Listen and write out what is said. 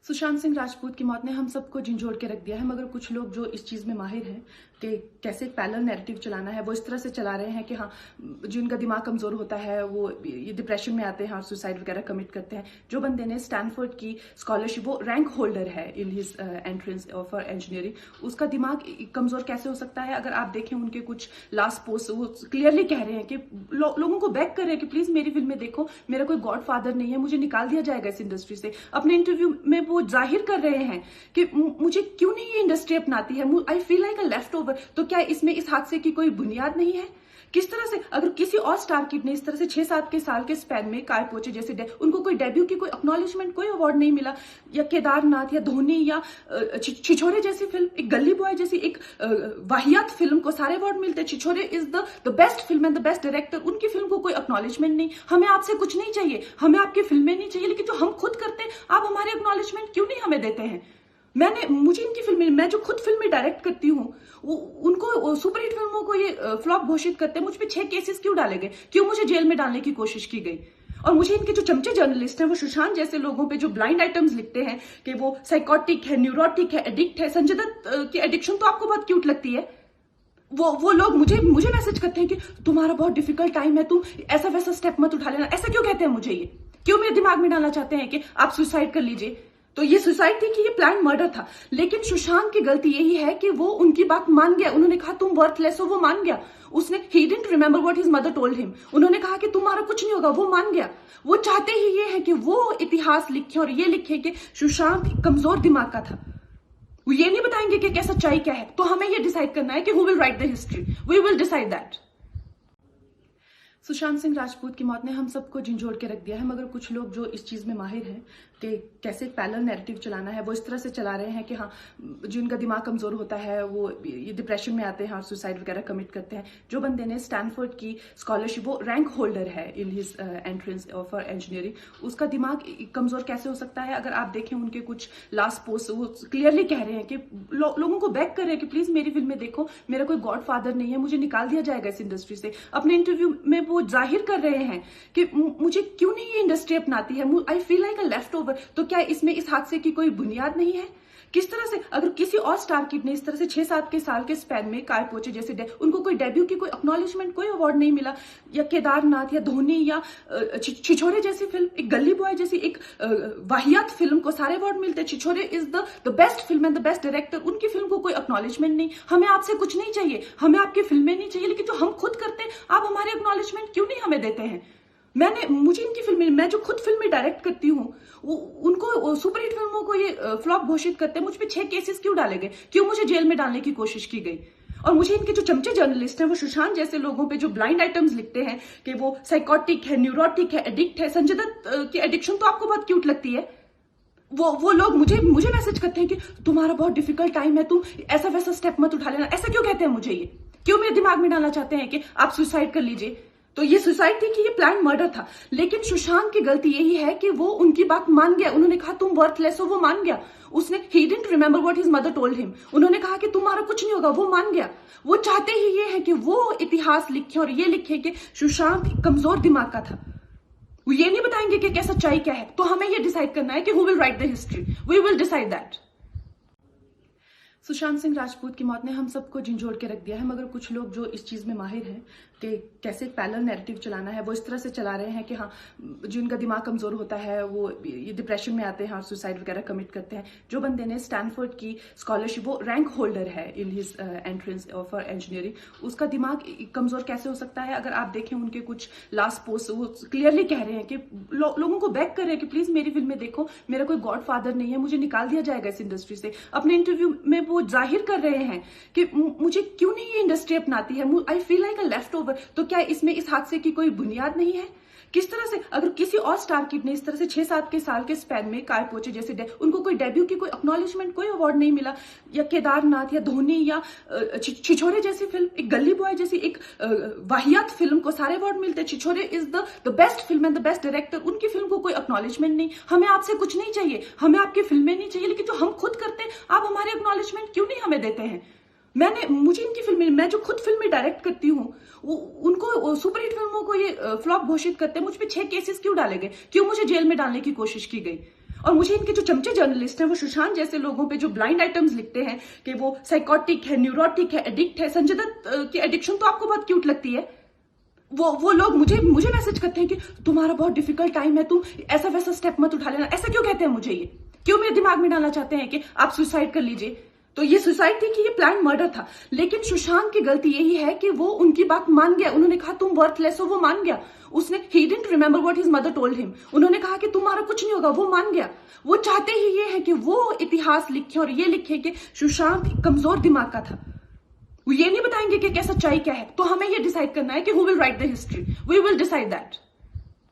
सुशांत सिंह राजपूत की मौत ने हम सबको झंझोड़ के रख दिया है, मगर कुछ लोग जो इस चीज में माहिर हैं कि कैसे एक पैरेलल नैरेटिव चलाना है, वो इस तरह से चला रहे हैं कि हाँ, जिनका दिमाग कमजोर होता है वो ये डिप्रेशन में आते हैं और सुसाइड वगैरह कमिट करते हैं। जो बंदे ने स्टैनफोर्ड की स्कॉलरशिप, वो रैंक होल्डर है in his entrance for engineering, उसका दिमाग कमजोर कैसे हो सकता है? अगर आप देखें उनके कुछ लास्ट पोस्ट, वो क्लियरली कह रहे हैं कि लोगों को बैक कर रहे हैं कि प्लीज मेरी फिल्में देखो, मेरा कोई गॉड फादर नहीं है, मुझे निकाल दिया जाएगा इस इंडस्ट्री से। अपने इंटरव्यू में वो जाहिर कर रहे हैं कि मुझे क्यों नहीं ये इंडस्ट्री अपनाती है, I feel like a left over. तो क्या इसमें इस हादसे की कोई बुनियाद नहीं है? किस तरह से अगर किसी और स्टार किड ने इस तरह से 6-7 के साल के स्पैन में काय पोचे जैसे उनको कोई डेब्यू की कोई एक्नॉलेजमेंट, कोई अवार्ड नहीं मिला, या केदारनाथ या धोनी या छिछोरे जैसी फिल्म, एक गली बॉय जैसी एक वाहियात फिल्म को सारे अवार्ड मिलते। Chhichhore is the best film and the best director, उनकी फिल्म को कोई एक्नॉलेजमेंट नहीं। हमें आपसे कुछ नहीं चाहिए, हमें आपकी फिल्में नहीं चाहिए, लेकिन जो हम खुद करते हैं आप हमारे एक्नॉलेजमेंट क्यों नहीं हमें देते हैं? मुझे इनकी फिल्में, मैं जो खुद फिल्में डायरेक्ट करती हूँ, उनको सुपरहिट फिल्मों को ये फ्लॉप घोषित करते हैं। मुझ पे 6 केसेस क्यों डाले गए, क्यों मुझे जेल में डालने की कोशिश की गई? और मुझे इनके जो चमचे जर्नलिस्ट हैं, वो सुशांत जैसे लोगों पे जो ब्लाइंड आइटम्स लिखते हैं कि वो साइकोटिक है, न्यूरोटिक है, एडिक्ट है। संजय दत्त की एडिक्शन तो आपको बहुत क्यूट लगती है। वो लोग मुझे मैसेज करते हैं कि तुम्हारा बहुत डिफिकल्ट टाइम है, तुम ऐसा वैसा स्टेप मत उठा लेना। ऐसा क्यों कहते हैं मुझे? ये क्यों मेरे दिमाग में डालना चाहते हैं कि आप सुसाइड कर लीजिए? तो ये सुसाइड थी कि ये प्लान मर्डर था? लेकिन सुशांत की गलती यही है कि वो उनकी बात मान गया। उन्होंने कहा तुम वर्थलेस हो, वो मान गया। उसने he didn't remember what his mother told him. उन्होंने कहा कि तुम्हारा कुछ नहीं होगा, वो मान गया। वो चाहते ही ये है कि वो इतिहास लिखे और ये लिखे कि सुशांत कमजोर दिमाग का था। वो ये नहीं बताएंगे कि क्या सच्चाई क्या है। तो हमें ये डिसाइड करना है कि who will write the history, we will decide that. Sushant Singh Rajput की मौत ने हम सबको झंझोड़ के रख दिया है, मगर कुछ लोग जो इस चीज में माहिर हैं कि कैसे एक पैरेलल नैरेटिव चलाना है, वो इस तरह से चला रहे हैं कि हाँ, जिनका दिमाग कमजोर होता है वो ये डिप्रेशन में आते हैं और सुसाइड वगैरह कमिट करते हैं। जो बंदे ने स्टैनफोर्ड की स्कॉलरशिप, वो रैंक होल्डर है in his entrance for engineering, उसका दिमाग कमजोर कैसे हो सकता है? अगर आप देखें उनके कुछ लास्ट पोस्ट, वो क्लियरली कह रहे हैं कि लोगों को बैक कर रहे हैं कि प्लीज मेरी फिल्में देखो, मेरा कोई गॉड फादर नहीं है, मुझे निकाल दिया जाएगा इस इंडस्ट्री से। अपने इंटरव्यू में वो जाहिर कर रहे हैं कि मुझे क्यों नहीं ये इंडस्ट्री अपनाती है, I feel like a left over. तो क्या इसमें इस हादसे की कोई बुनियाद नहीं है? किस तरह से अगर किसी और स्टार किड ने इस तरह से 6-7 के साल के स्पैन में काय पोचे जैसे उनको कोई डेब्यू की कोई एक्नॉलेजमेंट, कोई अवार्ड नहीं मिला, या केदारनाथ या धोनी या छिछोरे जैसी फिल्म, एक गली बॉय जैसी एक वाहियात फिल्म को सारे अवार्ड मिलते। Chhichhore is the best film and the best director, उनकी फिल्म को कोई एक्नॉलेजमेंट नहीं। हमें आपसे कुछ नहीं चाहिए, हमें आपकी फिल्में नहीं चाहिए, लेकिन जो हम खुद करते हैं आप हमारे एक्नॉलेजमेंट क्यों नहीं हमें देते हैं? मुझे इनकी फिल्में, मैं जो खुद फिल्में डायरेक्ट करती हूँ, उनको सुपरहिट फिल्मों को ये फ्लॉप घोषित करते हैं। मुझ पे 6 केसेस क्यों डाले गए, क्यों मुझे जेल में डालने की कोशिश की गई? और मुझे इनके जो चमचे जर्नलिस्ट हैं, वो सुशांत जैसे लोगों पे जो ब्लाइंड आइटम्स लिखते हैं कि वो साइकोटिक है, न्यूरोटिक है, एडिक्ट है। संजय दत्त की एडिक्शन तो आपको बहुत क्यूट लगती है। वो लोग मुझे मैसेज करते हैं कि तुम्हारा बहुत डिफिकल्ट टाइम है, तुम ऐसा वैसा स्टेप मत उठा लेना। ऐसा क्यों कहते हैं मुझे? ये क्यों मेरे दिमाग में डालना चाहते हैं कि आप सुसाइड कर लीजिए? तो ये सुसाइड थी कि ये प्लान मर्डर था? लेकिन सुशांत की गलती यही है कि वो उनकी बात मान गया। उन्होंने कहा तुम वर्थलेस हो, वो मान गया। उसने he didn't remember what his mother told him. उन्होंने कहा कि तुम्हारा कुछ नहीं होगा, वो मान गया। वो चाहते ही ये है कि वो इतिहास लिखे और ये लिखे कि सुशांत कमजोर दिमाग का था। वो ये नहीं बताएंगे कि क्या सच्चाई क्या है। तो हमें ये डिसाइड करना है कि who will write the history, we will decide that. Sushant Singh Rajput की मौत ने हम सबको झंझोड़ के रख दिया है, मगर कुछ लोग जो इस चीज में माहिर हैं कि कैसे एक पैरेलल नैरेटिव चलाना है, वो इस तरह से चला रहे हैं कि हाँ, जिनका दिमाग कमजोर होता है वो ये डिप्रेशन में आते हैं और सुसाइड वगैरह कमिट करते हैं। जो बंदे ने स्टैनफोर्ड की स्कॉलरशिप, वो रैंक होल्डर है in his entrance for engineering, उसका दिमाग कमजोर कैसे हो सकता है? अगर आप देखें उनके कुछ लास्ट पोस्ट, वो क्लियरली कह रहे हैं कि लोगों को बैक कर रहे हैं कि प्लीज मेरी फिल्में देखो, मेरा कोई गॉड फादर नहीं है, मुझे निकाल दिया जाएगा इस इंडस्ट्री से। अपने इंटरव्यू में वो जाहिर कर रहे हैं कि मुझे क्यों नहीं ये इंडस्ट्री अपनाती है, I feel like a left over. तो क्या इसमें इस हादसे की कोई बुनियाद नहीं है? किस तरह से अगर किसी और स्टार किड ने इस तरह से 6-7 के साल के स्पैन में काय पोचे जैसे उनको कोई डेब्यू की कोई एक्नॉलेजमेंट, कोई अवार्ड नहीं मिला, या केदारनाथ या धोनी या छिछोरे जैसी फिल्म, एक गली बॉय जैसी एक वाहियात फिल्म को सारे अवार्ड मिलते। Chhichhore is the best film and the best director, उनकी फिल्म को कोई एक्नॉलेजमेंट नहीं। हमें आपसे कुछ नहीं चाहिए, हमें आपकी फिल्में नहीं चाहिए, लेकिन जो हम खुद करते हैं आप हमारे एक्नॉलेजमेंट क्यों नहीं हमें देते हैं? मुझे इनकी फिल्में, मैं जो खुद फिल्में डायरेक्ट करती हूँ, उनको सुपरहिट फिल्मों को ये फ्लॉप घोषित करते हैं। मुझ पे 6 केसेस क्यों डाले गए, क्यों मुझे जेल में डालने की कोशिश की गई? और मुझे इनके जो चमचे जर्नलिस्ट हैं वो सुशांत जैसे लोगों पे जो ब्लाइंड आइटम्स लिखते हैं कि वो साइकोटिक है, न्यूरोटिक है, एडिक्ट है। संजय दत्त की एडिक्शन तो आपको बहुत क्यूट लगती है। वो लोग मुझे मैसेज करते हैं कि तुम्हारा बहुत डिफिकल्ट टाइम है, तुम ऐसा वैसा स्टेप मत उठा लेना। ऐसा क्यों कहते हैं मुझे? ये क्यों मेरे दिमाग में डालना चाहते हैं कि आप सुसाइड कर लीजिए? तो ये सुसाइड थी कि ये प्लान मर्डर था? लेकिन सुशांत की गलती यही है कि वो उनकी बात मान गया। उन्होंने कहा तुम वर्थलेस हो, वो मान गया। उसने he didn't remember what his mother told him. उन्होंने कहा कि तुम्हारा कुछ नहीं होगा, वो मान गया। वो चाहते ही ये है कि वो इतिहास लिखे और ये लिखे कि सुशांत कमजोर दिमाग का था। वो ये नहीं बताएंगे कि क्या सच्चाई क्या है। तो हमें ये डिसाइड करना है कि who will write the history. We will decide that.